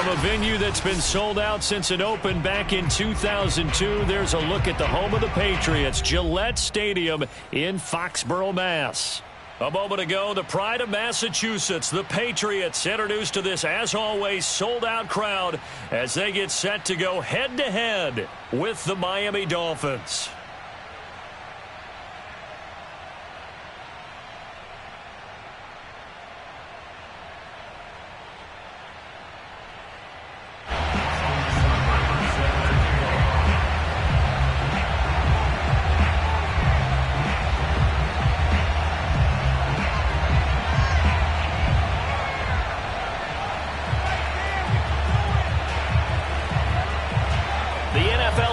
From a venue that's been sold out since it opened back in 2002, there's a look at the home of the Patriots, Gillette Stadium in Foxborough, Mass. A moment ago, the pride of Massachusetts, the Patriots, introduced to this, as always, sold-out crowd as they get set to go head-to-head with the Miami Dolphins.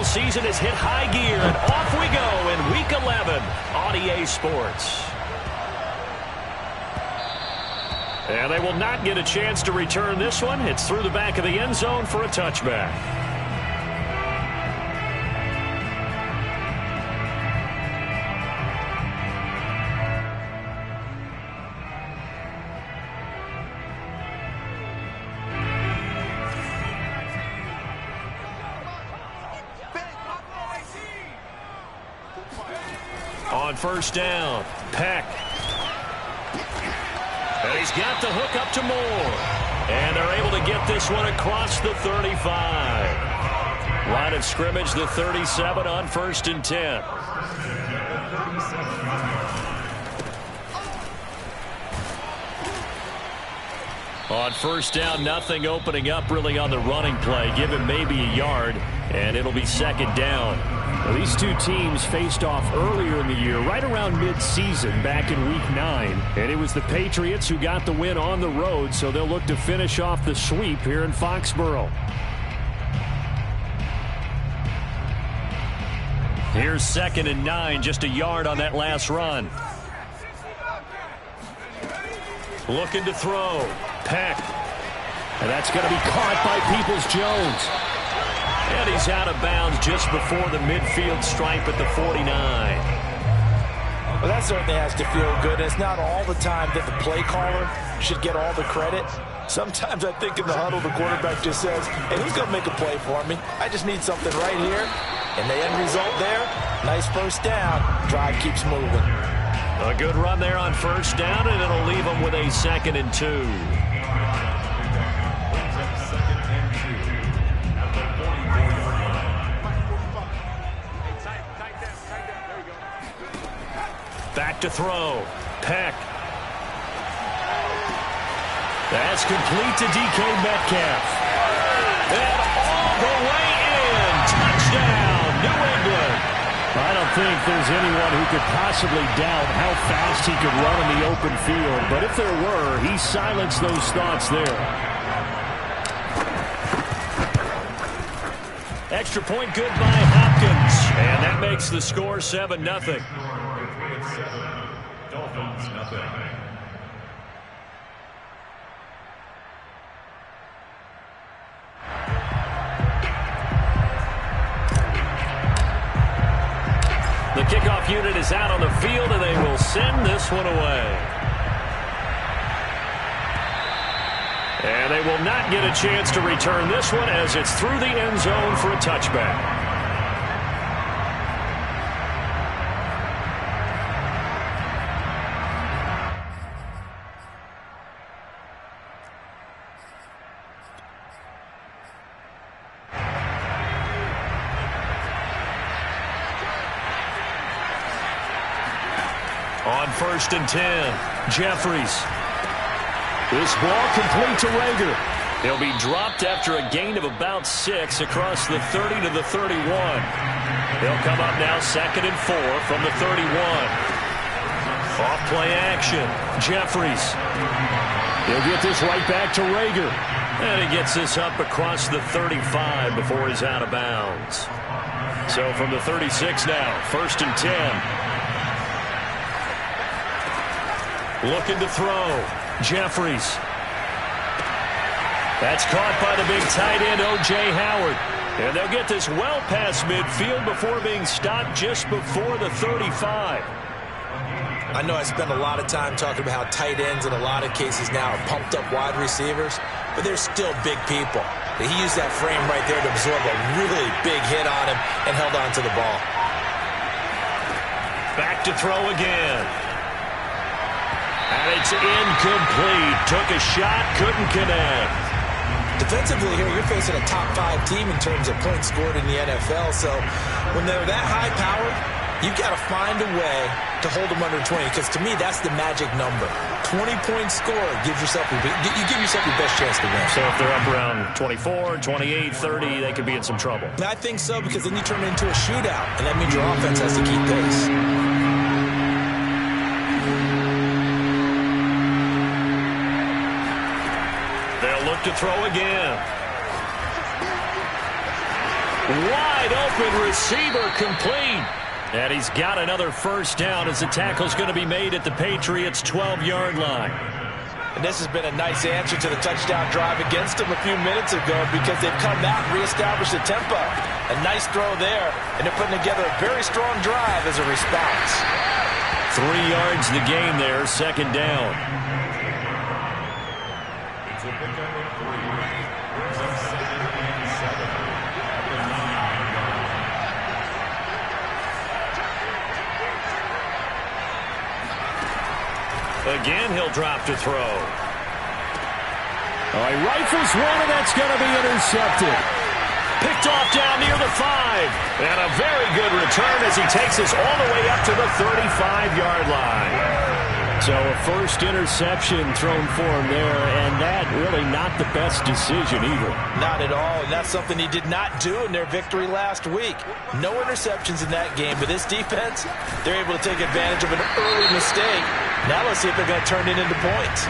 Season has hit high gear, and off we go in Week 11 on EA Sports. And they will not get a chance to return this one. It's through the back of the end zone for a touchback. On first down, Peck. And he's got the hook up to Moore. And they're able to get this one across the 35. Line of scrimmage, the 37 on 1st and 10. On first down, nothing opening up really on the running play. Give him maybe a yard, and it'll be 2nd down. Well, these two teams faced off earlier in the year, right around mid-season, back in Week 9. And it was the Patriots who got the win on the road, so they'll look to finish off the sweep here in Foxborough. Here's 2nd and 9, just a yard on that last run. Looking to throw. Peck. And that's going to be caught by Peoples-Jones. And he's out of bounds just before the midfield stripe at the 49. Well, that certainly has to feel good. It's not all the time that the play caller should get all the credit. Sometimes I think in the huddle, the quarterback just says, hey, who's going to make a play for me? I just need something right here. And the end result there, nice first down. Drive keeps moving. A good run there on first down, and it'll leave them with a 2nd and 2. Back to throw. Peck. That's complete to DK Metcalf. And all the way in. Touchdown, New England. I don't think there's anyone who could possibly doubt how fast he could run in the open field. But if there were, he silenced those thoughts there. Extra point good by Hopkins. And that makes the score 7-0. Dolphins, nothing. The kickoff unit is out on the field, and they will send this one away. And they will not get a chance to return this one as it's through the end zone for a touchback. On 1st and 10, Jeffries. This ball complete to Rager. He'll be dropped after a gain of about 6 across the 30 to the 31. He'll come up now 2nd and 4 from the 31. Off play action, Jeffries. He'll get this right back to Rager. And he gets this up across the 35 before he's out of bounds. So from the 36 now, 1st and 10. Looking to throw. Jeffries. That's caught by the big tight end, O.J. Howard. And they'll get this well past midfield before being stopped just before the 35. I know I spend a lot of time talking about how tight ends in a lot of cases now are pumped up wide receivers, but they're still big people. but he used that frame right there to absorb a really big hit on him and held on to the ball. Back to throw again. And it's incomplete. Took a shot, couldn't connect. Defensively here, you're facing a top 5 team in terms of points scored in the NFL. So when they're that high powered, you've got to find a way to hold them under 20, because to me, that's the magic number. 20 points scored gives yourself you give yourself your best chance to win. So if they're up around 24, 28, 30, they could be in some trouble. I think so, because then you turn it into a shootout, and that means your offense has to keep pace. They'll look to throw again. Wide open receiver, complete. And he's got another first down as the tackle's going to be made at the Patriots' 12-yard line. And this has been a nice answer to the touchdown drive against them a few minutes ago, because they've come out and reestablished the tempo. A nice throw there, and they're putting together a very strong drive as a response. 3 yards the game there, second down. Again, he'll drop to throw. He rifles one, and that's going to be intercepted. Picked off down near the 5. And a very good return as he takes us all the way up to the 35-yard line. So a first interception thrown for him there, and that really not the best decision either. Not at all, and that's something he did not do in their victory last week. No interceptions in that game, but this defense, they're able to take advantage of an early mistake. Now let's see if they're going to turn it into points.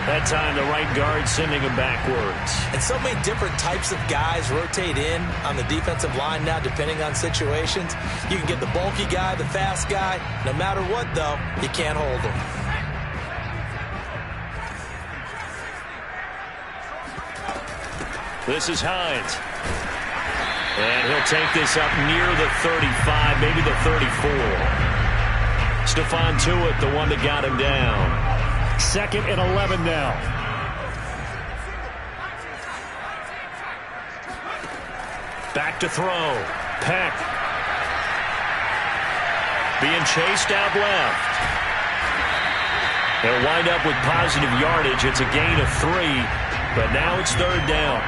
That time the right guard sending him backwards. And so many different types of guys rotate in on the defensive line now, depending on situations. You can get the bulky guy, the fast guy. No matter what, though, you can't hold them. This is Hines. And he'll take this up near the 35, maybe the 34. Stephon Tuitt, the one that got him down. 2nd and 11 now. Back to throw. Peck. Being chased out left. They'll wind up with positive yardage. It's a gain of 3, but now it's 3rd down.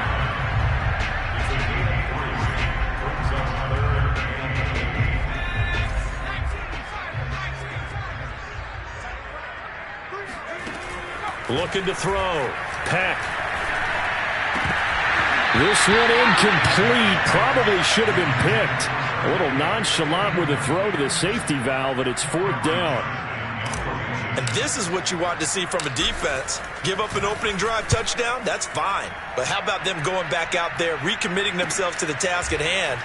Looking to throw. Peck. This one incomplete. Probably should have been picked. A little nonchalant with a throw to the safety valve, but it's 4th down. And this is what you want to see from a defense. Give up an opening drive touchdown, that's fine. But how about them going back out there, recommitting themselves to the task at hand,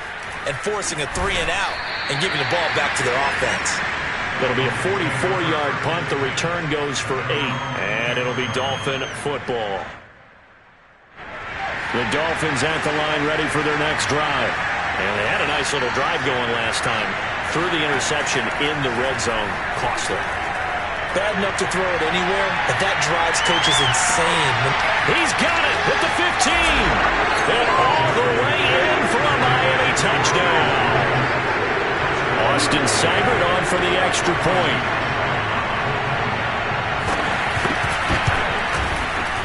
and forcing a 3-and-out and giving the ball back to their offense. It'll be a 44-yard punt. The return goes for 8. And it'll be Dolphin football. The Dolphins at the line ready for their next drive. And they had a nice little drive going last time. Threw the interception in the red zone. Costly. Bad enough to throw it anywhere, but that drives coaches insane. He's got it at the 15. And all the way in for a Miami touchdown. Austin Seibert on for the extra point.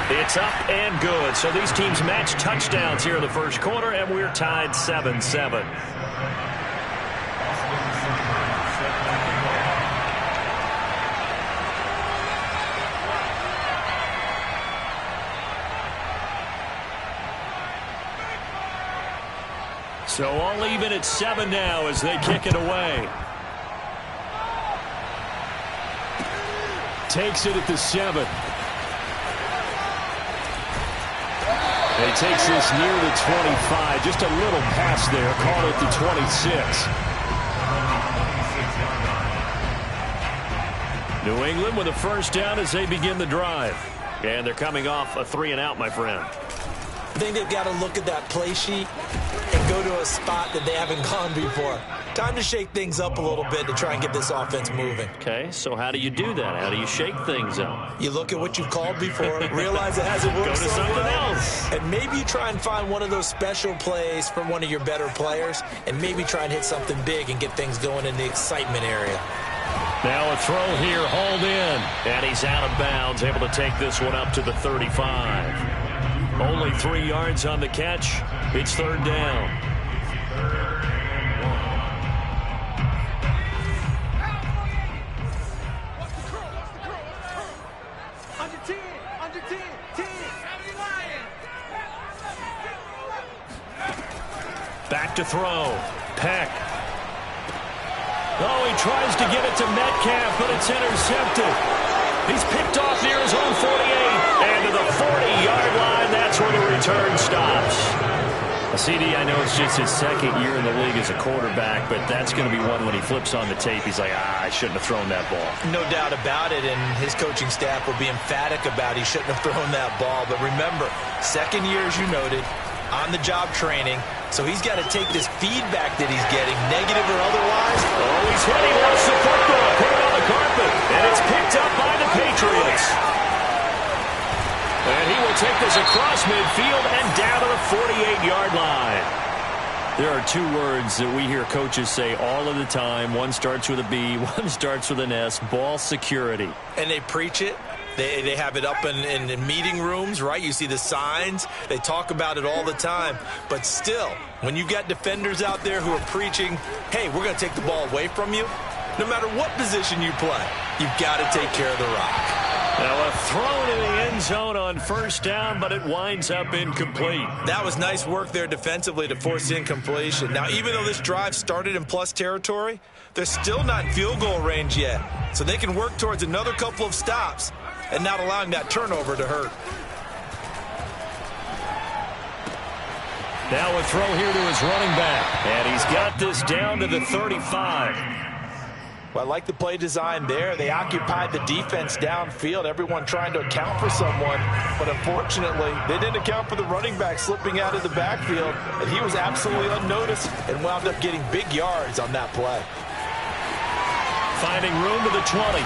It's up and good. So these teams match touchdowns here in the first quarter, and we're tied 7-7. So all even at 7 now as they kick it away. Takes it at the 7. He takes this near the 25. Just a little pass there. Call it the 26. New England with a first down as they begin the drive. And they're coming off a 3-and-out, my friend. I think they've got to look at that play sheet and go to a spot that they haven't gone before. Time to shake things up a little bit to try and get this offense moving. Okay, so how do you do that? How do you shake things up? You look at what you've called before, realize it hasn't worked Go to so something well, else. and maybe you try and find one of those special plays from one of your better players, and maybe try and hit something big and get things going in the excitement area. Now a throw here, hauled in, and he's out of bounds, able to take this one up to the 35. Only 3 yards on the catch. It's third down. Back to throw. Peck. Oh, he tries to get it to Metcalf, but it's intercepted. He's picked off near his own 48. And to the 40-yard line, that's where the return stops. CD, I know it's just his second year in the league as a quarterback, but that's going to be one when he flips on the tape. He's like, I shouldn't have thrown that ball. No doubt about it, and his coaching staff will be emphatic about he shouldn't have thrown that ball. But remember, second year, as you noted, on-the-job training, so he's got to take this feedback that he's getting, negative or otherwise. Oh, he's hit. He lost the football. Put it on the carpet, and it's picked up by the Patriots. And he will take this across midfield and down to the 48-yard line. There are 2 words that we hear coaches say all of the time. One starts with a B, one starts with an S, ball security. And they preach it. They have it up in meeting rooms, right? You see the signs. They talk about it all the time. But still, when you've got defenders out there who are preaching, hey, we're going to take the ball away from you, no matter what position you play, you've got to take care of the rock. Now a throw to the end zone on first down, but it winds up incomplete. That was nice work there defensively to force incompletion. Now, even though this drive started in plus territory, they're still not in field goal range yet. So they can work towards another couple of stops and not allowing that turnover to hurt. Now a throw here to his running back. And he's got this down to the 35. Well, I like the play design there. They occupied the defense downfield, everyone trying to account for someone. But unfortunately, they didn't account for the running back slipping out of the backfield. And he was absolutely unnoticed and wound up getting big yards on that play. Finding room to the 20.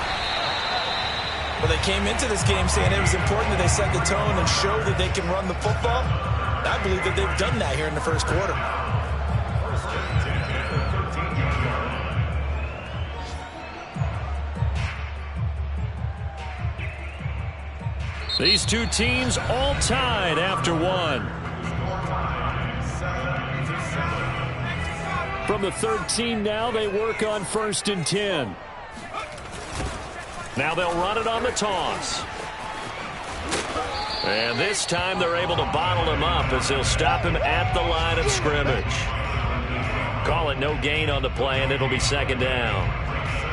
Well, they came into this game saying it was important that they set the tone and show that they can run the football. I believe that they've done that here in the first quarter. These 2 teams all tied after 1. From the 13 now, they work on 1st and 10. Now they'll run it on the toss. And this time they're able to bottle him up as they'll stop him at the line of scrimmage. Call it no gain on the play, and it'll be second down.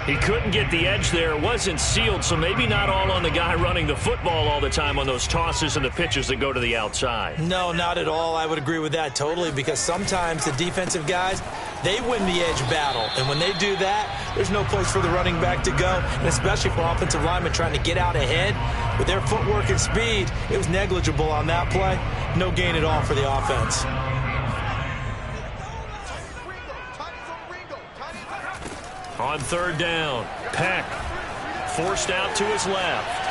He couldn't get the edge there. It wasn't sealed, so maybe not all on the guy running the football all the time on those tosses and the pitches that go to the outside. No, not at all. I would agree with that totally, because sometimes the defensive guys, they win the edge battle. And when they do that, there's no place for the running back to go, and especially for offensive linemen trying to get out ahead. With their footwork and speed, it was negligible on that play. No gain at all for the offense. On third down, Peck forced out to his left.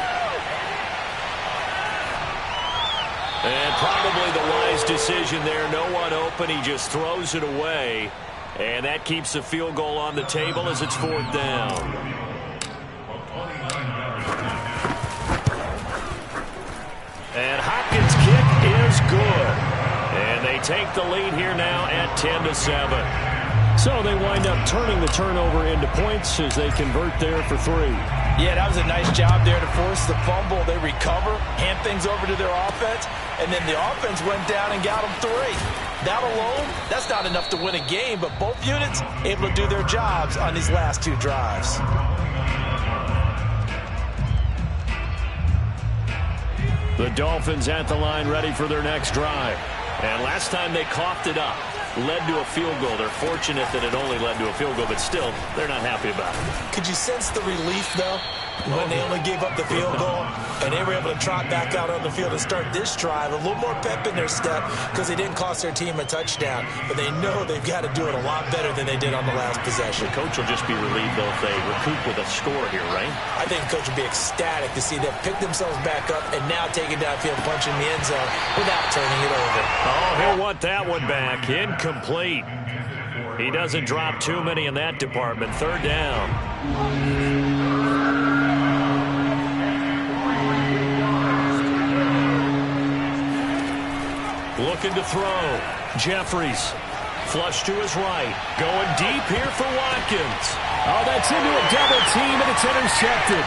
And probably the wise decision there. No one open. He just throws it away. And that keeps the field goal on the table as it's 4th down. And Hopkins' kick is good. And they take the lead here now at 10-7. So they wind up turning the turnover into points as they convert there for 3. Yeah, that was a nice job there to force the fumble. They recover, hand things over to their offense, and then the offense went down and got them 3. That alone, that's not enough to win a game, but both units able to do their jobs on these last 2 drives. The Dolphins at the line ready for their next drive. And last time they coughed it up, led to a field goal. They're fortunate that it only led to a field goal, but still, they're not happy about it. Could you sense the relief, though? When they only gave up the field goal, and they were able to trot back out on the field and start this drive, a little more pep in their step because they didn't cost their team a touchdown. But they know they've got to do it a lot better than they did on the last possession. The coach will just be relieved, though, if they recoup with a score here, right? I think the coach will be ecstatic to see them pick themselves back up and now take it downfield, punch in the end zone without turning it over. Oh, he'll want that one back. Incomplete. He doesn't drop too many in that department. Third down. Looking to throw. Jeffries. Flush to his right. Going deep here for Watkins. Oh, that's into a double team, and it's intercepted.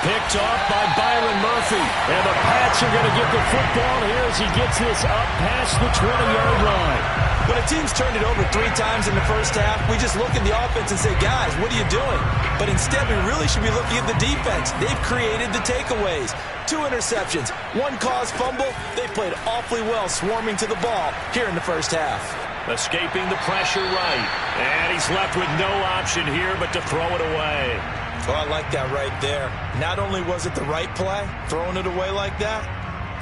Picked off by Byron Murphy. And the Pats are going to get the football here as he gets this up past the 20-yard line. When a team's turned it over 3 times in the first half, we just look at the offense and say, guys, what are you doing? But instead, we really should be looking at the defense. They've created the takeaways. 2 interceptions, 1 caused fumble. They played awfully well swarming to the ball here in the first half. Escaping the pressure right. And he's left with no option here but to throw it away. Oh, I like that right there. Not only was it the right play, throwing it away like that,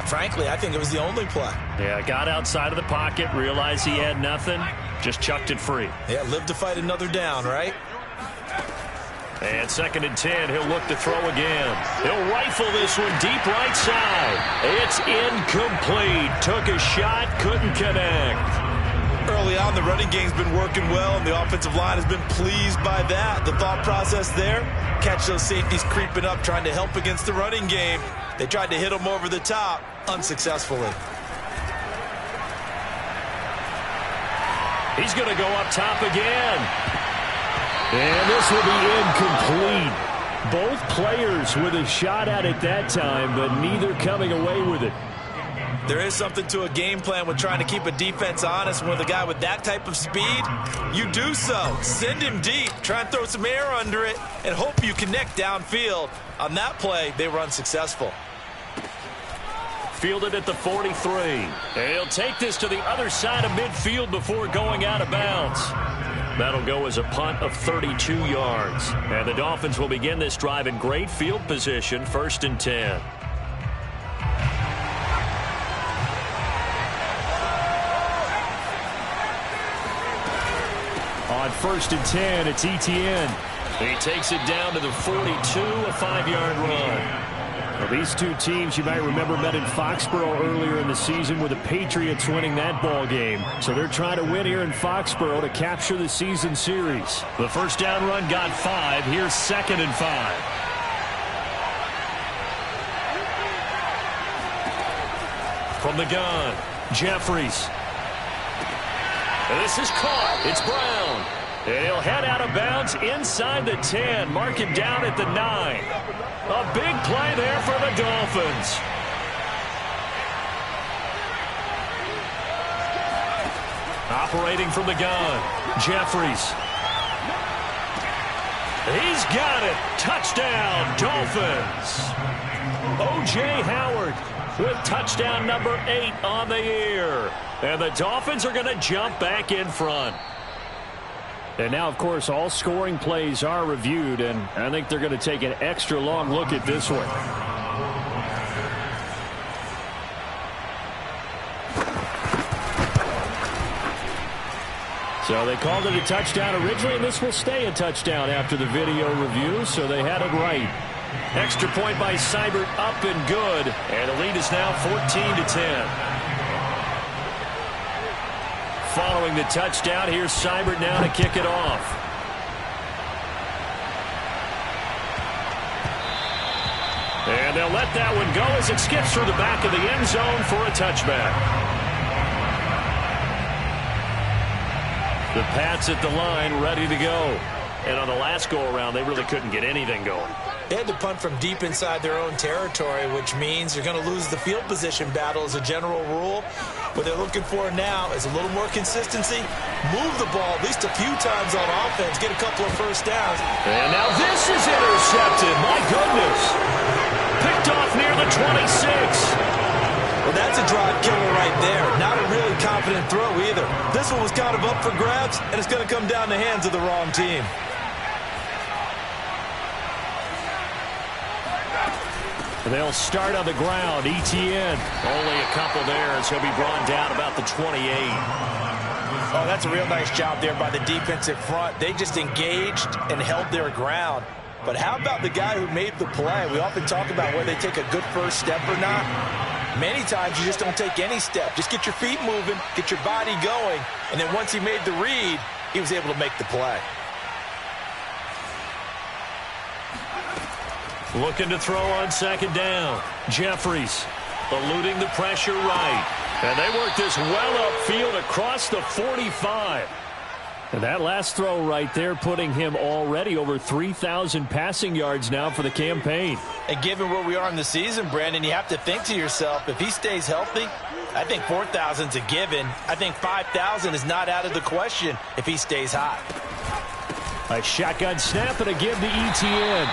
frankly, I think it was the only play. Yeah, got outside of the pocket, realized he had nothing, just chucked it free. Yeah, live to fight another down, right? And 2nd and 10, he'll look to throw again. He'll rifle this one deep right side. It's incomplete. Took a shot, couldn't connect. Early on, the running game's been working well, and the offensive line has been pleased by that. The thought process there, catch those safeties creeping up, trying to help against the running game. They tried to hit him over the top, unsuccessfully. He's going to go up top again. And this will be incomplete. Both players with a shot at it that time, but neither coming away with it. There is something to a game plan with trying to keep a defense honest. With a guy with that type of speed, you do so. Send him deep, try and throw some air under it, and hope you connect downfield. On that play, they were unsuccessful. Fielded at the 43. And he'll take this to the other side of midfield before going out of bounds. That'll go as a punt of 32 yards. And the Dolphins will begin this drive in great field position, 1st and 10. On 1st and 10, it's Etienne. He takes it down to the 42, a 5-yard run. Well, these two teams, you might remember, met in Foxborough earlier in the season with the Patriots winning that ball game. So they're trying to win here in Foxborough to capture the season series. The first down run got 5. Here's 2nd and 5. From the gun, Jeffries. This is caught. It's Brown. And he'll head out of bounds inside the 10. Mark him down at the 9. A big play there for the Dolphins. Operating from the gun, Jeffries. He's got it. Touchdown, Dolphins. O.J. Howard with touchdown number 8 on the year. And the Dolphins are going to jump back in front. And now, of course, all scoring plays are reviewed, and I think they're going to take an extra long look at this one. So they called it a touchdown originally, and this will stay a touchdown after the video review, so they had it right. Extra point by Seibert, up and good. And the lead is now 14-10. Following the touchdown, here's Seibert now to kick it off. And they'll let that one go as it skips through the back of the end zone for a touchback. The Pats at the line, ready to go. And on the last go-around, they really couldn't get anything going. They had to punt from deep inside their own territory, which means they're going to lose the field position battle as a general rule. What they're looking for now is a little more consistency, move the ball at least a few times on offense, get a couple of first downs. And now this is intercepted. My goodness. Picked off near the 26. Well, that's a drive killer right there. Not a really confident throw either. This one was kind of up for grabs, and it's going to come down the hands of the wrong team. They'll start on the ground. ETN. Only a couple there as he'll be brought down about the 28. Oh, that's a real nice job there by the defensive front. They just engaged and held their ground. But how about the guy who made the play? We often talk about whether they take a good first step or not. Many times you just don't take any step. Just get your feet moving, get your body going, and then once he made the read, he was able to make the play. Looking to throw on second down. Jeffries eluding the pressure right. And they work this well upfield across the 45. And that last throw right there putting him already over 3,000 passing yards now for the campaign. And given where we are in the season, Brandon, you have to think to yourself, if he stays healthy, I think 4,000 is a given. I think 5,000 is not out of the question if he stays hot. A shotgun snap and a give to ETN.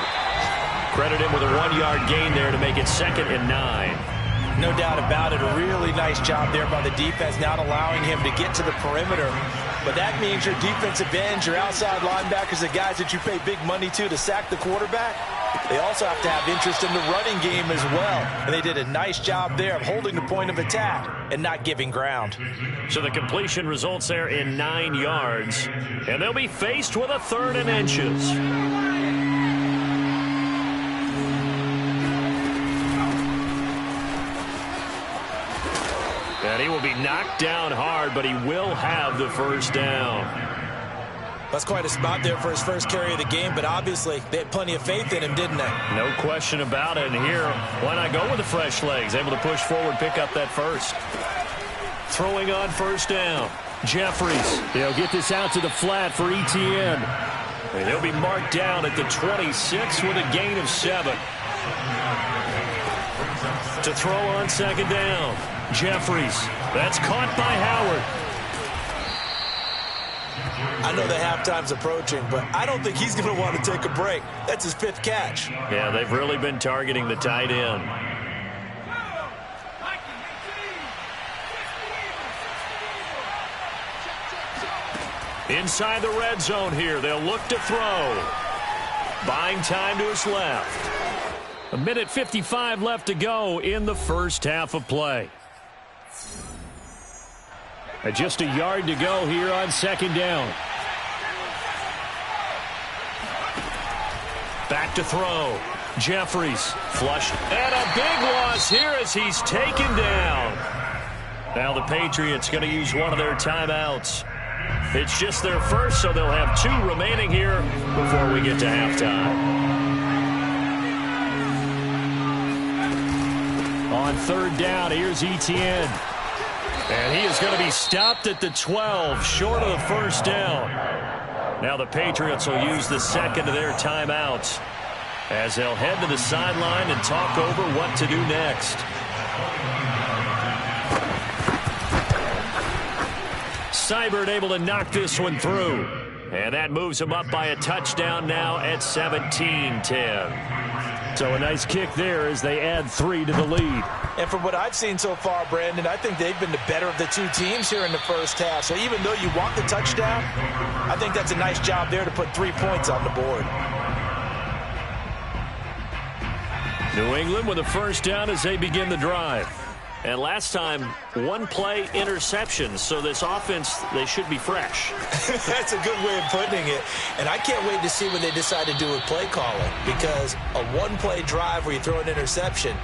Credit him with a 1-yard gain there to make it 2nd and 9. No doubt about it. A really nice job there by the defense, not allowing him to get to the perimeter. But that means your defensive ends, your outside linebackers, the guys that you pay big money to sack the quarterback, they also have to have interest in the running game as well. And they did a nice job there of holding the point of attack and not giving ground. So the completion results there in 9 yards. And they'll be faced with a 3rd and inches. And he will be knocked down hard, but he will have the first down. That's quite a spot there for his first carry of the game, but obviously they had plenty of faith in him, didn't they? No question about it. And here, why not go with the fresh legs? Able to push forward, pick up that first. Throwing on first down. Jeffries. They'll get this out to the flat for ETN. And he'll be marked down at the 26 with a gain of 7. To throw on second down. Jeffries. That's caught by Howard. I know the halftime's approaching, but I don't think he's going to want to take a break. That's his 5th catch. Yeah, they've really been targeting the tight end. Inside the red zone here. They'll look to throw. Buying time to his left. 1:55 left to go in the first half of play. Just a yard to go here on second down. Back to throw. Jeffries flushed. And a big loss here as he's taken down. Now the Patriots going to use one of their timeouts. It's just their first, so they'll have 2 remaining here before we get to halftime. On third down, here's ETN. And he is going to be stopped at the 12, short of the first down. Now the Patriots will use the second of their timeouts as they'll head to the sideline and talk over what to do next. Seibert able to knock this one through. And that moves him up by a touchdown now at 17-10. So a nice kick there as they add 3 to the lead. And from what I've seen so far, Brandon, I think they've been the better of the 2 teams here in the first half. So even though you want the touchdown, I think that's a nice job there to put 3 points on the board. New England with a first down as they begin the drive. And last time, 1-play interception. So this offense, they should be fresh. That's a good way of putting it. And I can't wait to see what they decide to do with play calling. Because a 1-play drive where you throw an interception,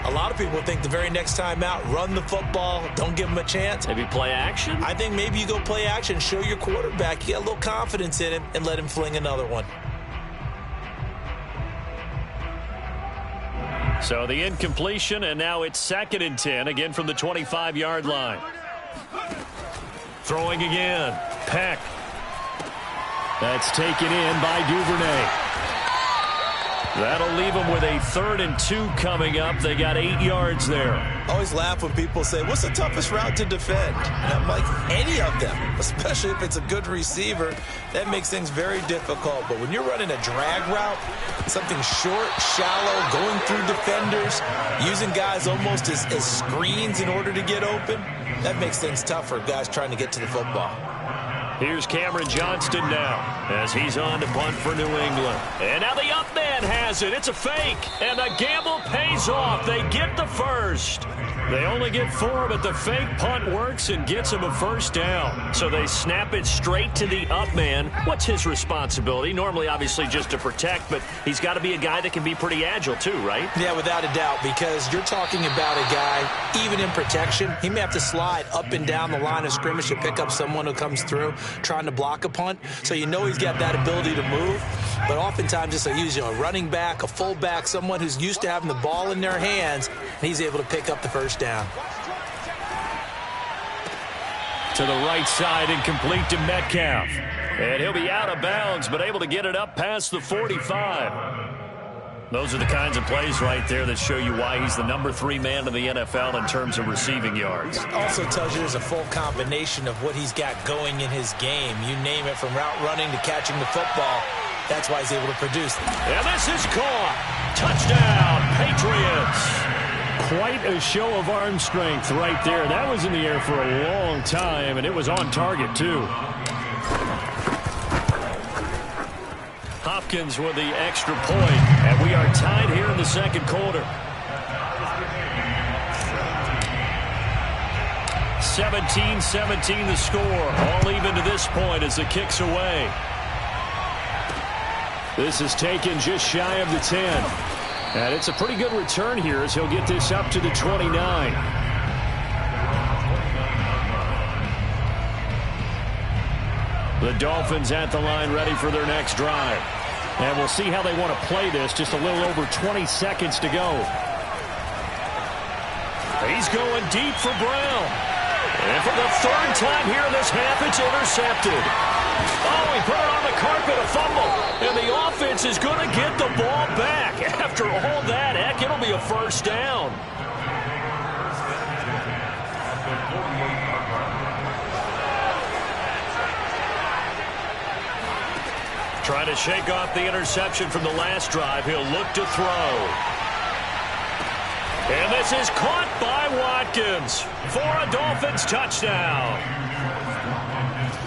a lot of people think the very next time out, run the football, don't give them a chance. Maybe play action? I think maybe you go play action, show your quarterback, you got a little confidence in him, and let him fling another one. So the incompletion, and now it's 2nd and 10, again from the 25-yard line. Throwing again. Peck. That's taken in by Duvernay. That'll leave them with a 3rd and 2 coming up. They got 8 yards there. I always laugh when people say, what's the toughest route to defend? And I'm like, any of them, especially if it's a good receiver. That makes things very difficult. But when you're running a drag route, something short, shallow, going through defenders, using guys almost as screens in order to get open, that makes things tougher, guys trying to get to the football. Here's Cameron Johnston now as he's on to punt for New England. And now the up man has it. It's a fake. And the gamble pays off. They get the first. They only get 4, but the fake punt works and gets them a first down. So they snap it straight to the up man. What's his responsibility? Normally, obviously, just to protect, but he's got to be a guy that can be pretty agile too, right? Yeah, without a doubt, because you're talking about a guy, even in protection, he may have to slide up and down the line of scrimmage to pick up someone who comes through trying to block a punt. So you know he's got that ability to move, but oftentimes it's usually a running back, a fullback, someone who's used to having the ball in their hands, and he's able to pick up the first down. To the right side and complete to Metcalf. And he'll be out of bounds, but able to get it up past the 45. Those are the kinds of plays right there that show you why he's the number 3 man in the NFL in terms of receiving yards. Also tells you there's a full combination of what he's got going in his game. You name it, from route running to catching the football. That's why he's able to produce. And this is caught. Touchdown, Patriots. Quite a show of arm strength right there. That was in the air for a long time, and it was on target, too. Hopkins with the extra point, and we are tied here in the second quarter. 17-17 the score. All even to this point as the kick's away. This is taken just shy of the 10. And it's a pretty good return here as he'll get this up to the 29. The Dolphins at the line ready for their next drive. And we'll see how they want to play this. Just a little over 20 seconds to go. He's going deep for Brown. And for the 3rd time here in this half, it's intercepted. Oh, he put it on the carpet, a fumble. And the offense is going to get the ball back. After all that, heck, it'll be a first down. Trying to shake off the interception from the last drive. He'll look to throw. And this is caught by Watkins for a Dolphins touchdown.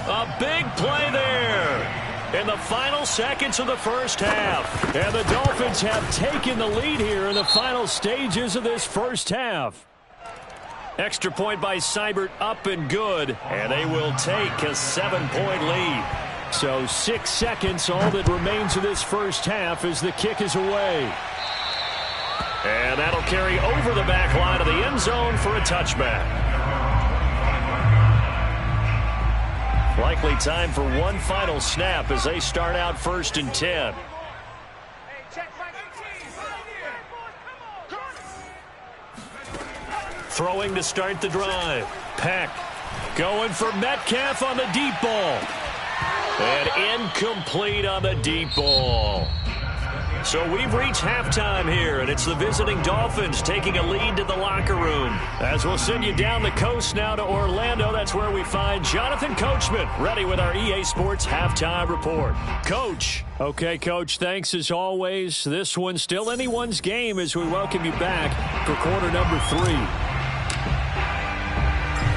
A big play there in the final seconds of the first half. And the Dolphins have taken the lead here in the final stages of this first half. Extra point by Seibert, up and good. And they will take a 7-point lead. So 6 seconds, all that remains of this first half as the kick is away. And that'll carry over the back line of the end zone for a touchback. Likely time for one final snap as they start out 1st and 10. Throwing to start the drive. Peck going for Metcalf on the deep ball. And incomplete on the deep ball. So we've reached halftime here, and it's the visiting Dolphins taking a lead to the locker room. As we'll send you down the coast now to Orlando, that's where we find Jonathan Coachman, ready with our EA Sports Halftime Report. Coach. Okay, Coach, thanks as always. This one's still anyone's game as we welcome you back for quarter number 3.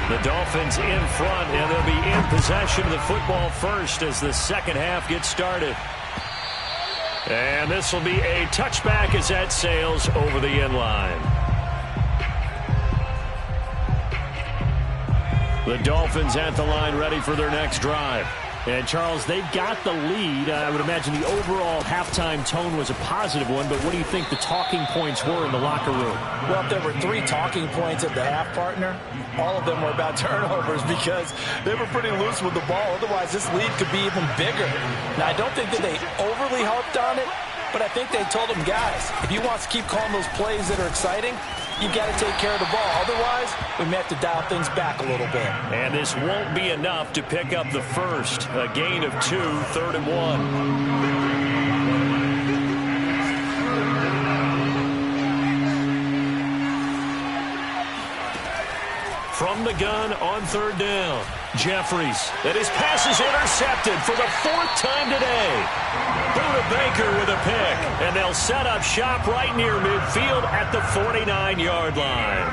The Dolphins in front, and they'll be in possession of the football first as the second half gets started. And this will be a touchback as that sails over the end line. The Dolphins at the line ready for their next drive. And, Charles, they've got the lead. I would imagine the overall halftime tone was a positive one, but what do you think the talking points were in the locker room? Well, if there were 3 talking points at the half, partner, all of them were about turnovers because they were pretty loose with the ball. Otherwise, this lead could be even bigger. Now, I don't think that they overly harped on it, but I think they told them, guys, if you want to keep calling those plays that are exciting, you've got to take care of the ball. Otherwise, we may have to dial things back a little bit. And this won't be enough to pick up the first. A gain of 2, 3rd and 1. From the gun on 3rd down. Jeffries. And his pass is intercepted for the 4th time today. Buda Baker with a pick. And they'll set up shop right near midfield at the 49-yard line.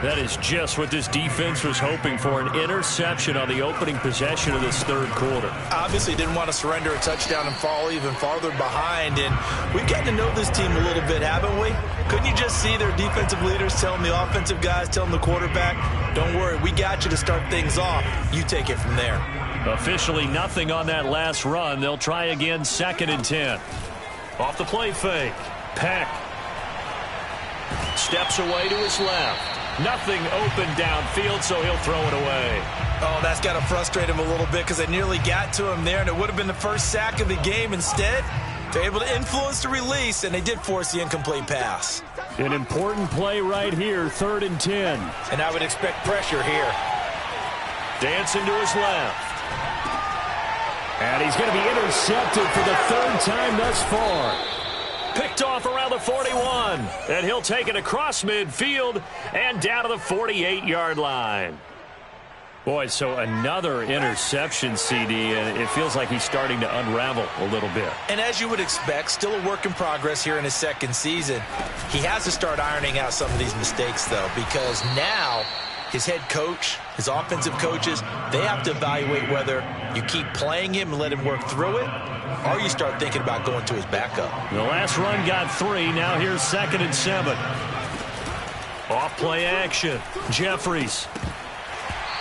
That is just what this defense was hoping for, an interception on the opening possession of this third quarter. Obviously didn't want to surrender a touchdown and fall even farther behind, and we've gotten to know this team a little bit, haven't we? Couldn't you just see their defensive leaders telling the offensive guys, telling the quarterback, don't worry, we got you to start things off. You take it from there. Officially nothing on that last run. They'll try again, 2nd and 10. Off the play fake. Peck steps away to his left. Nothing open downfield, so he'll throw it away. Oh, that's got to frustrate him a little bit because they nearly got to him there, and it would have been the first sack of the game. Instead, they're able to influence the release, and they did force the incomplete pass. An important play right here, 3rd and 10. And I would expect pressure here. Dancing to his left. And he's going to be intercepted for the 3rd time thus far. Picked off around the 41. And he'll take it across midfield and down to the 48-yard line. Boy, so another interception, CD, and it feels like he's starting to unravel a little bit. And as you would expect, still a work in progress here in his 2nd season. He has to start ironing out some of these mistakes, though, because now his head coach, his offensive coaches, they have to evaluate whether you keep playing him and let him work through it, or you start thinking about going to his backup. The last run got 3. Now here's 2nd and 7. Off play action. Jeffries.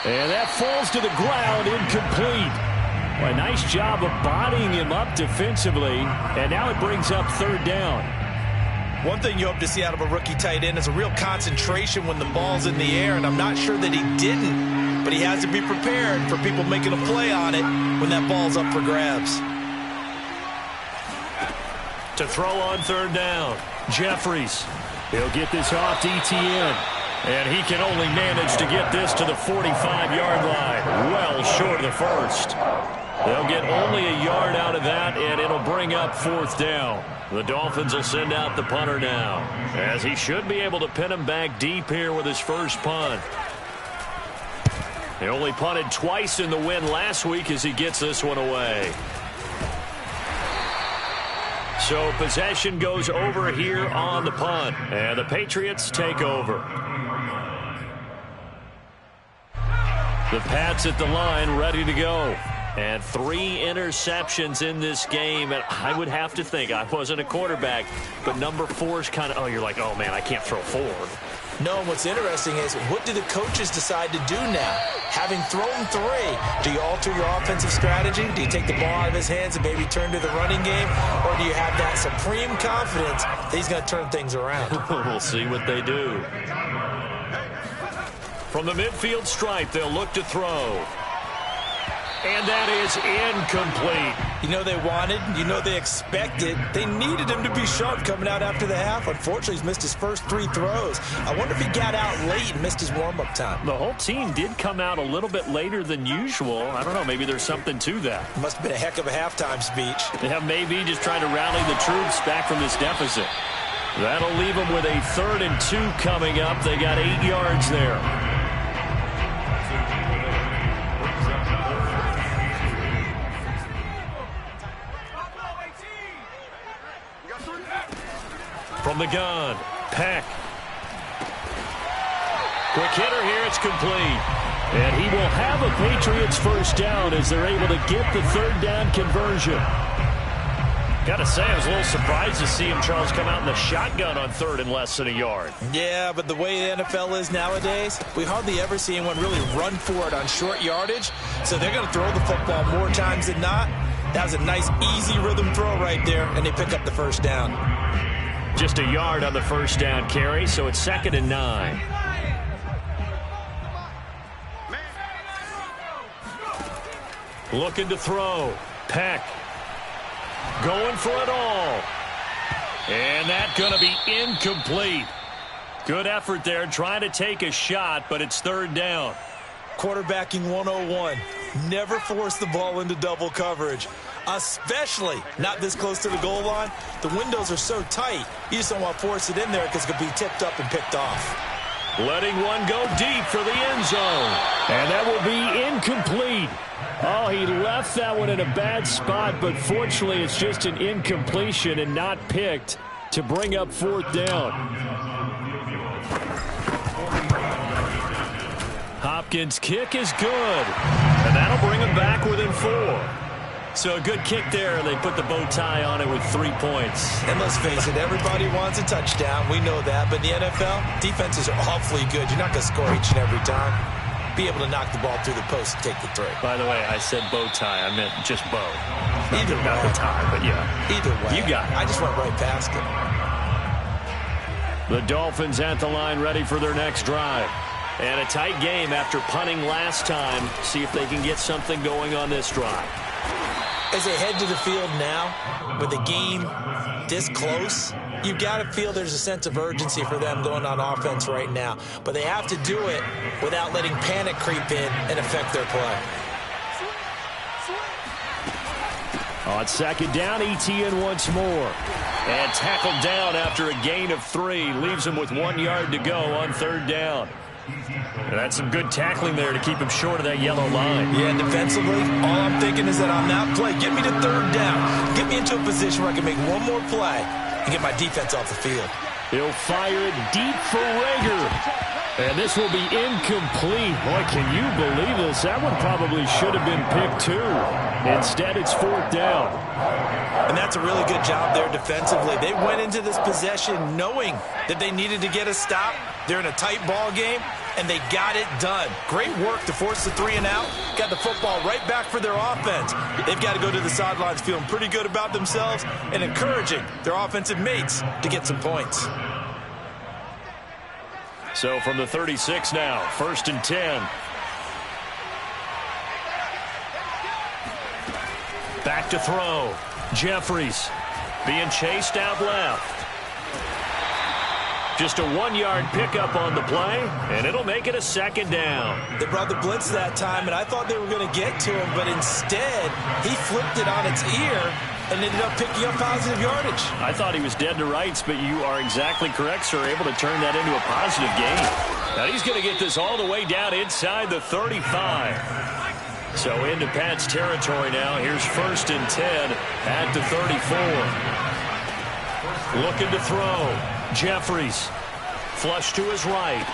And that falls to the ground, incomplete. Well, a nice job of bodying him up defensively, and now it brings up 3rd down. One thing you hope to see out of a rookie tight end is a real concentration when the ball's in the air, and I'm not sure that he didn't, but he has to be prepared for people making a play on it when that ball's up for grabs. To throw on 3rd down, Jeffries. He'll get this off to ETN. And he can only manage to get this to the 45-yard line. Well short of the first. They'll get only a yard out of that, and it'll bring up 4th down. The Dolphins will send out the punter now, as he should be able to pin him back deep here with his first punt. He only punted twice in the win last week as he gets this one away. So possession goes over here on the punt, and the Patriots take over. The Pats at the line, ready to go. And 3 interceptions in this game, and I would have to think, I wasn't a quarterback, but number 4 is kind of, oh, you're like, oh, man, I can't throw forward. No, and what's interesting is, what do the coaches decide to do now? Having thrown 3, do you alter your offensive strategy? Do you take the ball out of his hands and maybe turn to the running game? Or do you have that supreme confidence that he's going to turn things around? We'll see what they do. From the midfield stripe, they'll look to throw. And that is incomplete. You know they wanted, you know they expected. They needed him to be sharp coming out after the half. Unfortunately, he's missed his first 3 throws. I wonder if he got out late and missed his warm-up time. The whole team did come out a little bit later than usual. I don't know, maybe there's something to that. Must have been a heck of a halftime speech. Yeah, maybe just trying to rally the troops back from this deficit. That'll leave them with a 3rd and 2 coming up. They got 8 yards there. From the gun, Peck. Quick hitter here, it's complete. And he will have a Patriots first down as they're able to get the 3rd down conversion. Got to say, I was a little surprised to see him, Charles, come out in the shotgun on 3rd and less than a yard. Yeah, but the way the NFL is nowadays, we hardly ever see anyone really run for it on short yardage. So they're going to throw the football more times than not. That was a nice, easy rhythm throw right there, and they pick up the first down. Just a yard on the first down carry, so it's 2nd and 9. Looking to throw. Peck. Going for it all. And that's going to be incomplete. Good effort there, trying to take a shot, but it's 3rd down. Quarterbacking 101. Never force the ball into double coverage, especially not this close to the goal line. The windows are so tight, you just don't want to force it in there because it could be tipped up and picked off. Letting one go deep for the end zone. And that will be incomplete. Oh, he left that one in a bad spot, but fortunately it's just an incompletion and not picked to bring up 4th down. Hopkins' kick is good, and that'll bring him back within 4. So a good kick there, and they put the bow tie on it with 3 points. And let's face it, everybody wants a touchdown. We know that. But in the NFL, defenses are awfully good. You're not going to score each and every time. Be able to knock the ball through the post and take the throw. By the way, I said bow tie. I meant just bow. Either way. Not the tie, but yeah. Either way. You got it. I just went right past it. The Dolphins at the line ready for their next drive. And a tight game after punting last time. See if they can get something going on this drive. As they head to the field now, with the game this close, you've got to feel there's a sense of urgency for them going on offense right now. But they have to do it without letting panic creep in and affect their play. On second down, Etienne once more. And tackled down after a gain of 3. Leaves him with 1 yard to go on third down. And that's some good tackling there to keep him short of that yellow line. Yeah, defensively, all I'm thinking is that on that play, get me to third down. Get me into a position where I can make one more play and get my defense off the field. He'll fire it deep for Rager. And this will be incomplete. Boy, can you believe this? That one probably should have been picked too. Instead, it's fourth down. And that's a really good job there defensively. They went into this possession knowing that they needed to get a stop. They're in a tight ball game, and they got it done. Great work to force the 3 and out. Got the football right back for their offense. They've got to go to the sidelines feeling pretty good about themselves and encouraging their offensive mates to get some points. So from the 36 now, 1st and 10. Back to throw. Jeffries being chased out left. Just a 1 yard pickup on the play, and it'll make it a second down. They brought the blitz that time, and I thought they were going to get to him, but instead he flipped it on its ear and ended up picking up positive yardage. I thought he was dead to rights, but you are exactly correct, sir. Able to turn that into a positive gain. Now he's going to get this all the way down inside the 35. So into Pat's territory now. Here's 1st and 10 at the 34. Looking to throw. Jeffries. Flush to his right.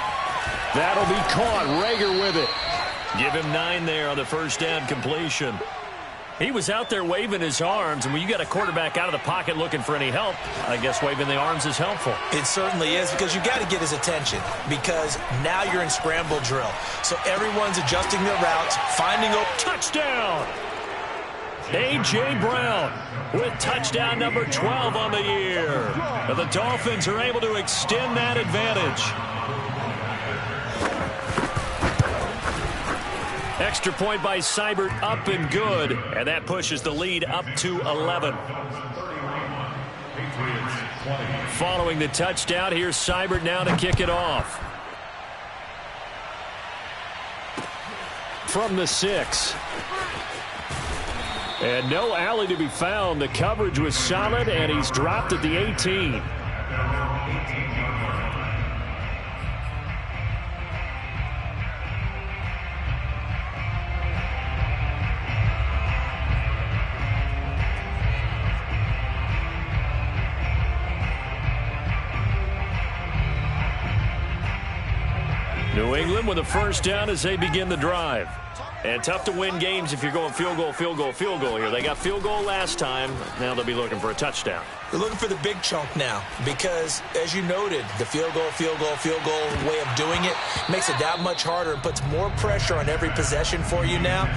That'll be caught. Rager with it. Give him 9 there on the first down completion. He was out there waving his arms, and when you got a quarterback out of the pocket looking for any help, I guess waving the arms is helpful. It certainly is, because you got to get his attention, because now you're in scramble drill. So everyone's adjusting their routes, finding a touchdown. A.J. Brown with touchdown number 12 on the year. The Dolphins are able to extend that advantage. Extra point by Seibert, up and good. And that pushes the lead up to 11. Following the touchdown, here's Seibert now to kick it off. From the 6. And no alley to be found. The coverage was solid, and he's dropped at the 18. New England with a first down as they begin the drive. And tough to win games if you're going field goal, field goal, field goal here. They got field goal last time. Now they'll be looking for a touchdown. They're looking for the big chunk now because, as you noted, the field goal way of doing it makes it that much harder and puts more pressure on every possession for you now.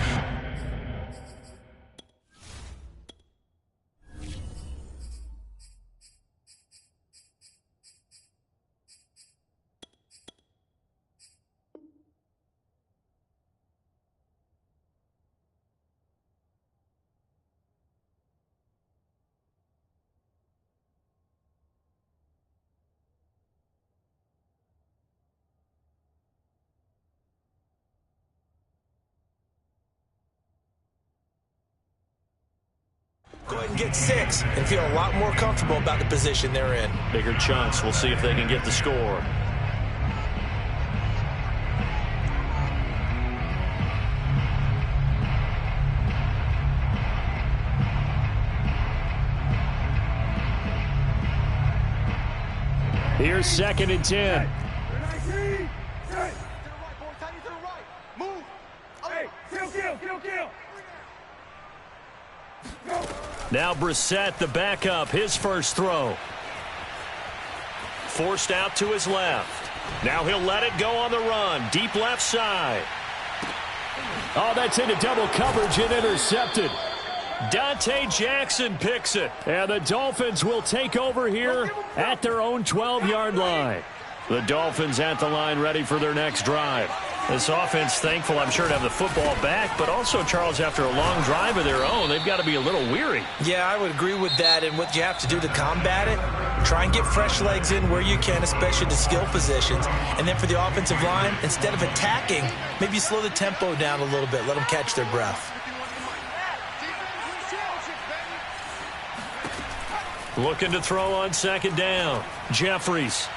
Go ahead and get 6 and feel a lot more comfortable about the position they're in. Bigger chunks. We'll see if they can get the score. Here's 2nd and 10. Now Brissett, the backup, his first throw. Forced out to his left. Now he'll let it go on the run. Deep left side. Oh, that's into double coverage and intercepted. Dante Jackson picks it. And the Dolphins will take over here at their own 12-yard line. The Dolphins at the line ready for their next drive. This offense thankful, I'm sure, to have the football back, but also, Charles, after a long drive of their own, they've got to be a little weary. Yeah, I would agree with that, and what you have to do to combat it, try and get fresh legs in where you can, especially to skill positions. And then for the offensive line, instead of attacking, maybe slow the tempo down a little bit, let them catch their breath. Looking to throw on second down. Jeffries.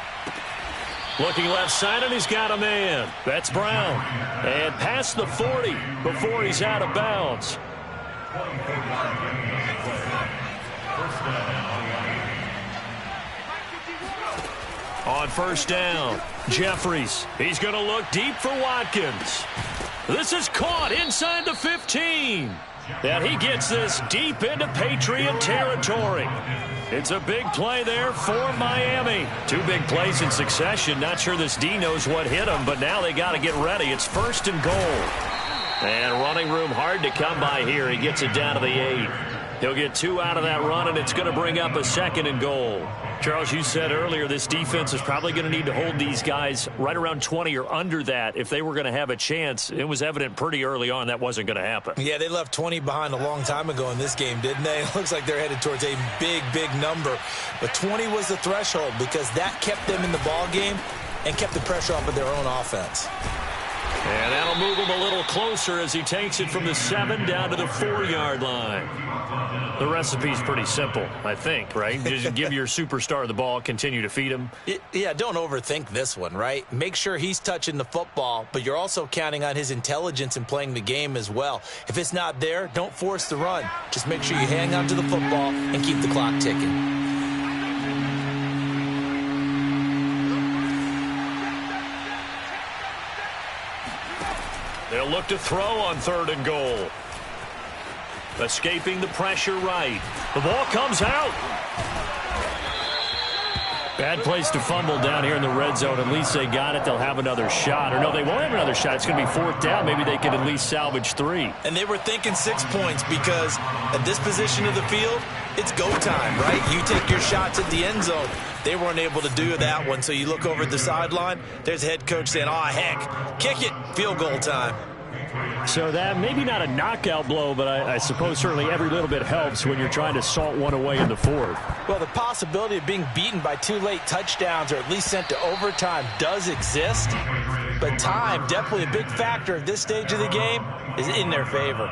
Looking left side, and he's got a man. That's Brown. And past the 40 before he's out of bounds. On first down, Jeffries. He's going to look deep for Watkins. This is caught inside the 15. And he gets this deep into Patriot territory. It's a big play there for Miami. Two big plays in succession. Not sure this D knows what hit him, but now they got to get ready. It's first and goal. And running room hard to come by here. He gets it down to the 8. He'll get 2 out of that run, and it's going to bring up a second and goal. Charles, you said earlier this defense is probably going to need to hold these guys right around 20 or under that if they were going to have a chance. It was evident pretty early on that wasn't going to happen. Yeah, they left 20 behind a long time ago in this game, didn't they? It looks like they're headed towards a big, big number. But 20 was the threshold because that kept them in the ball game and kept the pressure off of their own offense. And that'll move him a little closer as he takes it from the 7 down to the 4-yard line. The recipe's pretty simple, I think, right? Just give your superstar the ball, continue to feed him. Yeah, don't overthink this one, right? Make sure he's touching the football, but you're also counting on his intelligence in playing the game as well. If it's not there, don't force the run. Just make sure you hang on to the football and keep the clock ticking. They'll look to throw on 3rd and goal. Escaping the pressure right. The ball comes out. Bad place to fumble down here in the red zone. At least they got it. They'll have another shot. Or no, they won't have another shot. It's going to be 4th down. Maybe they could at least salvage 3. And they were thinking 6 points because at this position of the field, it's go time, right? You take your shots at the end zone. They weren't able to do that one. So you look over at the sideline. There's the head coach saying, oh, heck, kick it. Field goal time. So that maybe not a knockout blow, but I suppose certainly every little bit helps when you're trying to salt one away in the 4th. Well, the possibility of being beaten by 2 late touchdowns or at least sent to overtime does exist. But time, definitely a big factor at this stage of the game, is in their favor.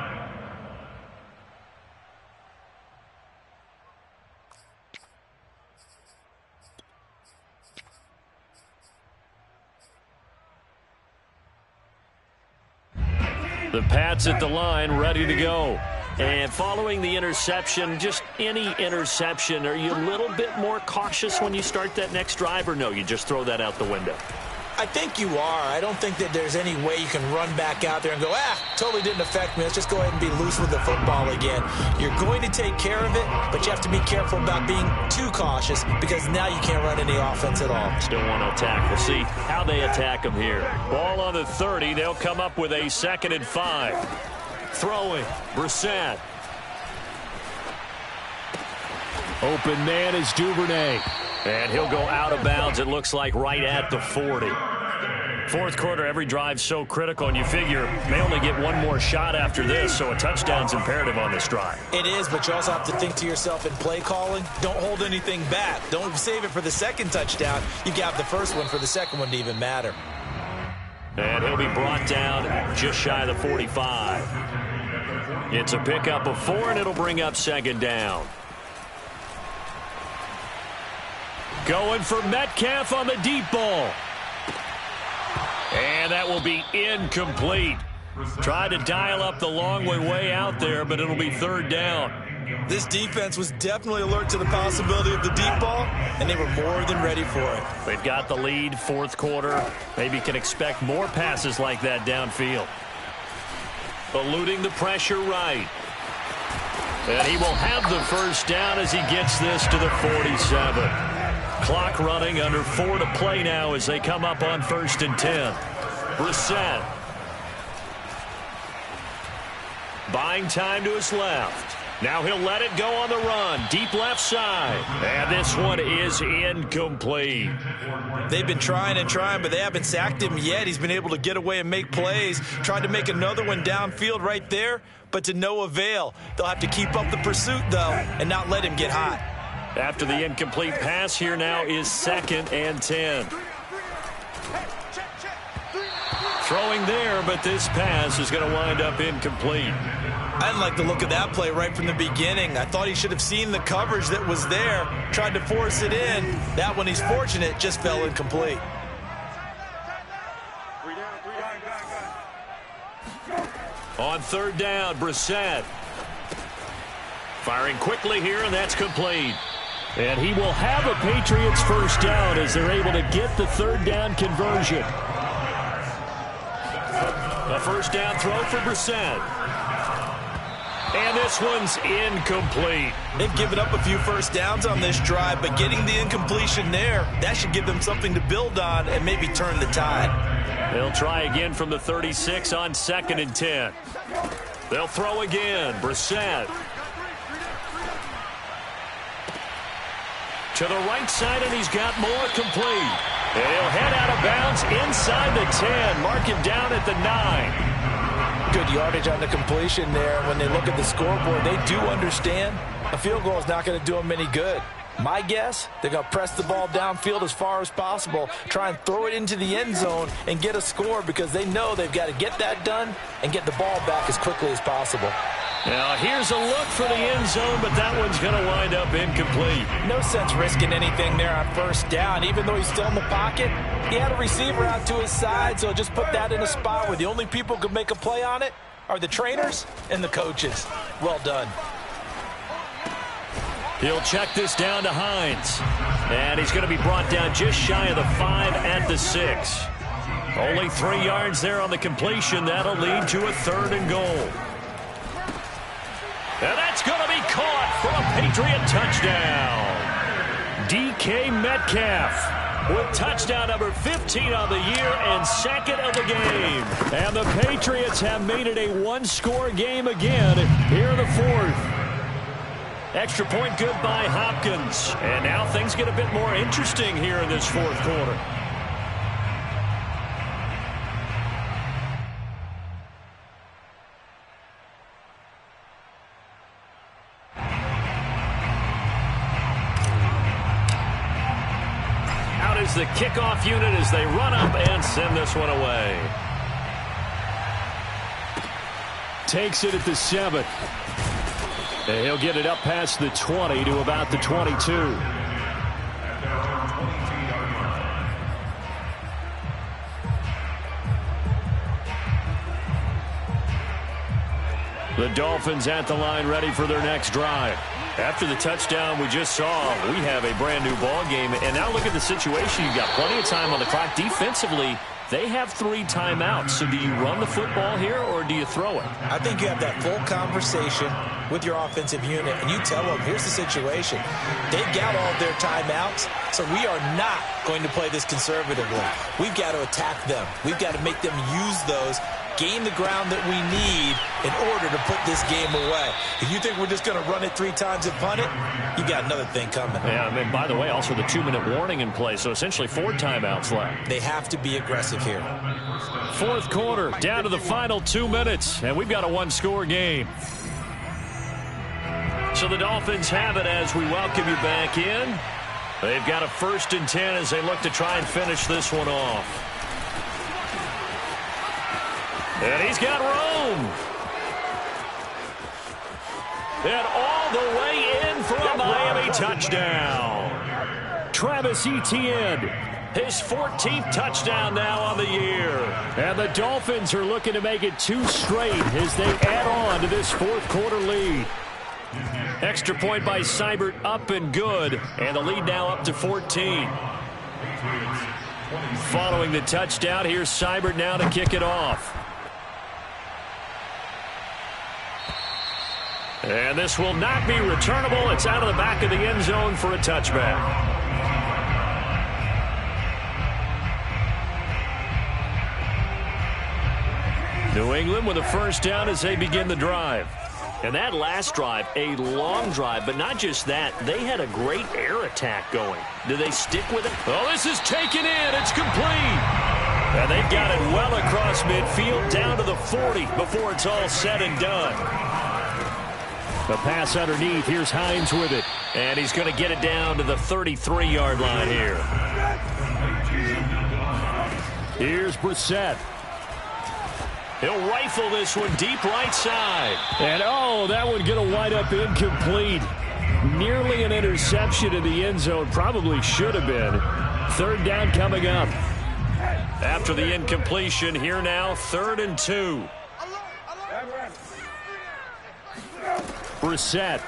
The Pats at the line, ready to go. And following the interception, just any interception, are you a little bit more cautious when you start that next drive, or no, you just throw that out the window? I think you are. I don't think that there's any way you can run back out there and go, totally didn't affect me. Let's just go ahead and be loose with the football again. You're going to take care of it, but you have to be careful about being too cautious because now you can't run any offense at all. Still want to attack. We'll see how they attack them here. Ball on the 30. They'll come up with a 2nd and 5. Throwing, Brissett. Open man is Duvernay. And he'll go out of bounds, it looks like, right at the 40. 4th quarter, every drive's so critical, and you figure may only get one more shot after this, so a touchdown's imperative on this drive. It is, but you also have to think to yourself in play calling, don't hold anything back. Don't save it for the 2nd touchdown. You got the 1st one for the 2nd one to even matter. And he'll be brought down just shy of the 45. It's a pickup of 4, and it'll bring up 2nd down. Going for Metcalf on the deep ball. And that will be incomplete. Tried to dial up the long way out there, but it'll be 3rd down. This defense was definitely alert to the possibility of the deep ball, and they were more than ready for it. They've got the lead, 4th quarter. Maybe can expect more passes like that downfield. Eluding the pressure right. And he will have the first down as he gets this to the 47. Clock running, under 4 to play now as they come up on 1st and 10. Brissett. Buying time to his left. Now he'll let it go on the run. Deep left side. And this one is incomplete. They've been trying and trying, but they haven't sacked him yet. He's been able to get away and make plays. Tried to make another one downfield right there, but to no avail. They'll have to keep up the pursuit, though, and not let him get hot. After the incomplete pass, here now is 2nd and 10. Throwing there, but this pass is going to wind up incomplete. I didn't like the look of that play right from the beginning. I thought he should have seen the coverage that was there, tried to force it in. That one, he's fortunate, just fell incomplete. On 3rd down, Brissett. Firing quickly here, and that's complete. And he will have a Patriots first down as they're able to get the 3rd down conversion. A first down throw for Brissett. And this one's incomplete. They've given up a few first downs on this drive, but getting the incompletion there, that should give them something to build on and maybe turn the tide. They'll try again from the 36 on 2nd and 10. They'll throw again. Brissett. To the right side, and he's got more complete. And he'll head out of bounds inside the 10. Mark him down at the 9. Good yardage on the completion there. When they look at the scoreboard, they do understand a field goal is not going to do them any good. My guess, they're going to press the ball downfield as far as possible, try and throw it into the end zone and get a score because they know they've got to get that done and get the ball back as quickly as possible. Now, here's a look for the end zone, but that one's going to wind up incomplete. No sense risking anything there on first down. Even though he's still in the pocket, he had a receiver out to his side, so just put that in a spot where the only people who could make a play on it are the trainers and the coaches. Well done. He'll check this down to Hines. And he's going to be brought down just shy of the 5 at the 6. Only 3 yards there on the completion. That'll lead to a 3rd and goal. And that's going to be caught for a Patriot touchdown. DK Metcalf with touchdown number 15 on the year and 2nd of the game. And the Patriots have made it a one-score game again here in the 4th. Extra point good by Hopkins. And now things get a bit more interesting here in this 4th quarter. Out is the kickoff unit as they run up and send this one away. Takes it at the 7. And he'll get it up past the 20 to about the 22. The Dolphins at the line ready for their next drive. After the touchdown we just saw, we have a brand new ball game. And now look at the situation. You've got plenty of time on the clock. Defensively, they have 3 timeouts. So do you run the football here or do you throw it? I think you have that full conversation with your offensive unit, and you tell them, here's the situation. They've got all of their timeouts, so we are not going to play this conservatively. We've got to attack them. We've got to make them use those, gain the ground that we need in order to put this game away. If you think we're just going to run it 3 times and punt it, you got another thing coming. Yeah, I mean, by the way, also the 2-minute warning in play, so essentially 4 timeouts left. They have to be aggressive here. 4th quarter, down to the final 2 minutes, and we've got a one-score game. So the Dolphins have it as we welcome you back in. They've got a 1st and 10 as they look to try and finish this one off. And he's got room. And all the way in for a Miami touchdown. Travis Etienne, his 14th touchdown now on the year. And the Dolphins are looking to make it 2 straight as they add on to this 4th quarter lead. Extra point by Seibert up and good. And the lead now up to 14. Following the touchdown, here's Seibert now to kick it off. And this will not be returnable. It's out of the back of the end zone for a touchback. New England with a first down as they begin the drive. And that last drive, a long drive, but not just that. They had a great air attack going. Do they stick with it? Oh, this is taken in. It's complete. And they've got it well across midfield down to the 40 before it's all said and done. The pass underneath. Here's Hines with it. And he's going to get it down to the 33-yard line here. Here's Brissett. He'll rifle this one deep right side. And, oh, that one going to wind up incomplete. Nearly an interception in the end zone. Probably should have been. Third down coming up. After the incompletion, here now, 3rd and 2. Brissett.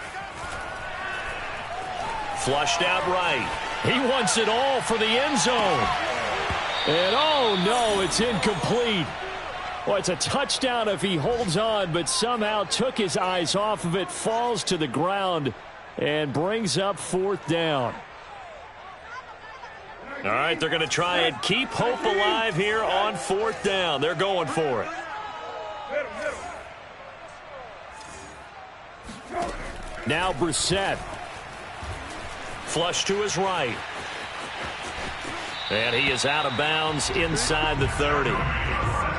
Flushed out right. He wants it all for the end zone. And, oh, no, it's incomplete. Well, it's a touchdown if he holds on, but somehow took his eyes off of it, falls to the ground, and brings up 4th down. All right, they're going to try and keep hope alive here on 4th down. They're going for it. Now Brissett. Flush to his right. And he is out of bounds inside the 30.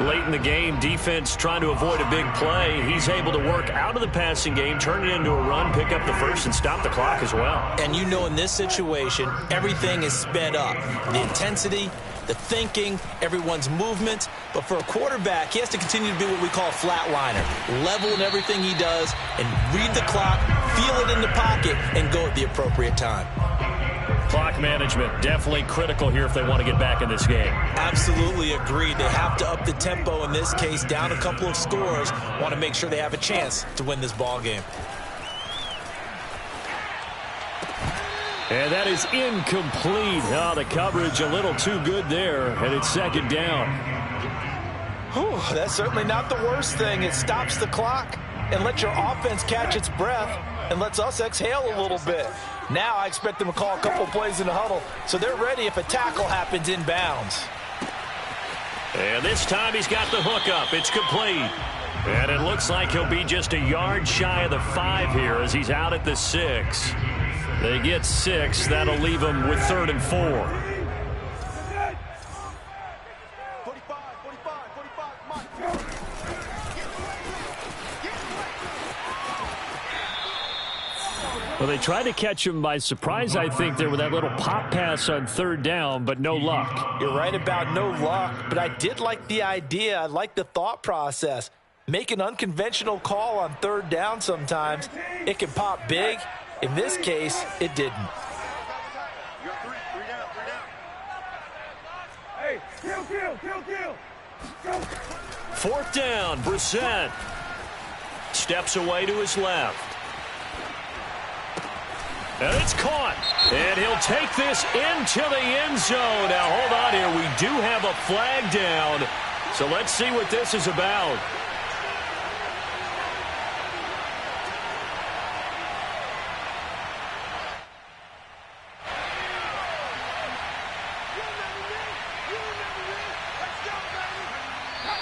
Late in the game, defense trying to avoid a big play. He's able to work out of the passing game, turn it into a run, pick up the first, and stop the clock as well. And you know in this situation, everything is sped up. The intensity, the thinking, everyone's movement. But for a quarterback, he has to continue to be what we call a flatliner. Level in everything he does and read the clock, feel it in the pocket, and go at the appropriate time. Clock management definitely critical here if they want to get back in this game. Absolutely agreed. They have to up the tempo in this case, down a couple of scores. Want to make sure they have a chance to win this ball game. And that is incomplete. Oh, the coverage a little too good there, and it's 2nd down. Whew, that's certainly not the worst thing. It stops the clock and lets your offense catch its breath and lets us exhale a little bit. Now I expect them to call a couple plays in the huddle, so they're ready if a tackle happens inbounds. And this time he's got the hook up. It's complete. And it looks like he'll be just a yard shy of the 5 here as he's out at the 6. They get 6. That'll leave him with 3rd and 4. Well, they tried to catch him by surprise, I think, there with that little pop pass on 3rd down, but no luck. You're right about no luck, but I did like the idea. I like the thought process. Make an unconventional call on 3rd down sometimes. It can pop big. In this case, it didn't. Hey, kill. 4th down, Brissett. Steps away to his left. And it's caught. And he'll take this into the end zone. Now, hold on here. We do have a flag down. So let's see what this is about.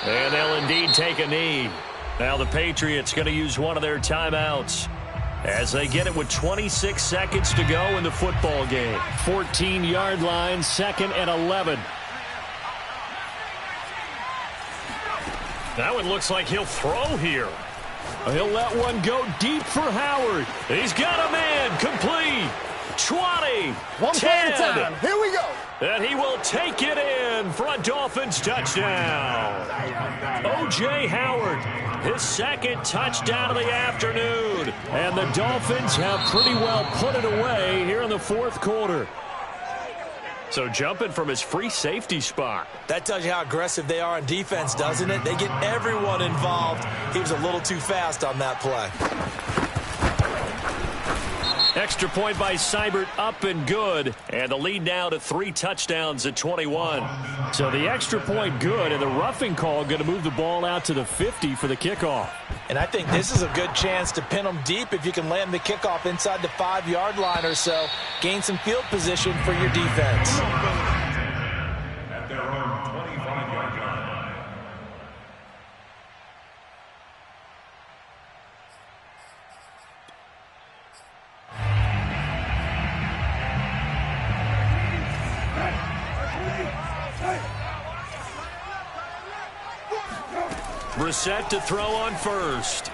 And they'll indeed take a knee. Now the Patriots going to use one of their timeouts as they get it with 26 seconds to go in the football game. 14-yard line, 2nd and 11. That one looks like he'll throw here. He'll let one go deep for Howard. He's got a man, complete. 20, 1 play at a time. Here we go. And he will take it in for a Dolphins touchdown. O.J. Howard, his 2nd touchdown of the afternoon. And the Dolphins have pretty well put it away here in the 4th quarter. So jumping from his free safety spot. That tells you how aggressive they are on defense, doesn't it? They get everyone involved. He was a little too fast on that play. Extra point by Seibert, up and good. And the lead now to 3 touchdowns at 21. So the extra point good, and the roughing call going to move the ball out to the 50 for the kickoff. And I think this is a good chance to pin them deep if you can land the kickoff inside the 5-yard line or so. Gain some field position for your defense. At their own 25-yard line. Brissett to throw on first.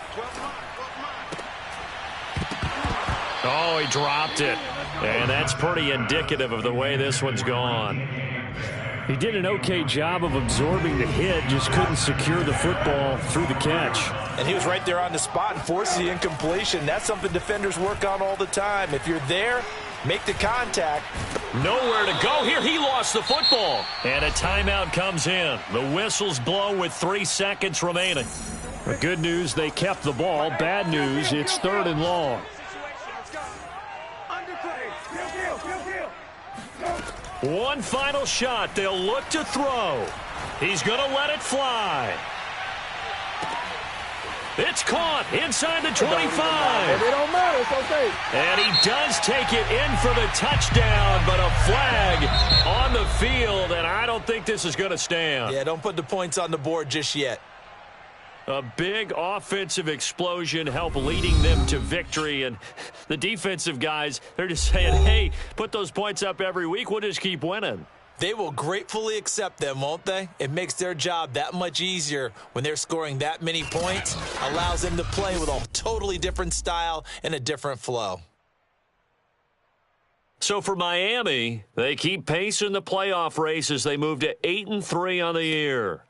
Oh, he dropped it. And that's pretty indicative of the way this one's gone. He did an okay job of absorbing the hit, just couldn't secure the football through the catch. And he was right there on the spot and forced the incompletion. That's something defenders work on all the time. If you're there, make the contact. Nowhere to go here. He lost the football. And a timeout comes in. The whistle's blown with 3 seconds remaining. The good news, they kept the ball. Bad news, it's 3rd and long. One final shot. They'll look to throw. He's going to let it fly. It's caught inside the 25. It don't matter. It's okay. And he does take it in for the touchdown, but a flag on the field, and I don't think this is going to stand. Yeah, don't put the points on the board just yet. A big offensive explosion helped leading them to victory, and the defensive guys, they're just saying, hey, put those points up every week. We'll just keep winning. They will gratefully accept them, won't they? It makes their job that much easier when they're scoring that many points. Allows them to play with a totally different style and a different flow. So for Miami, they keep pace in the playoff race as they move to 8-3 on the year.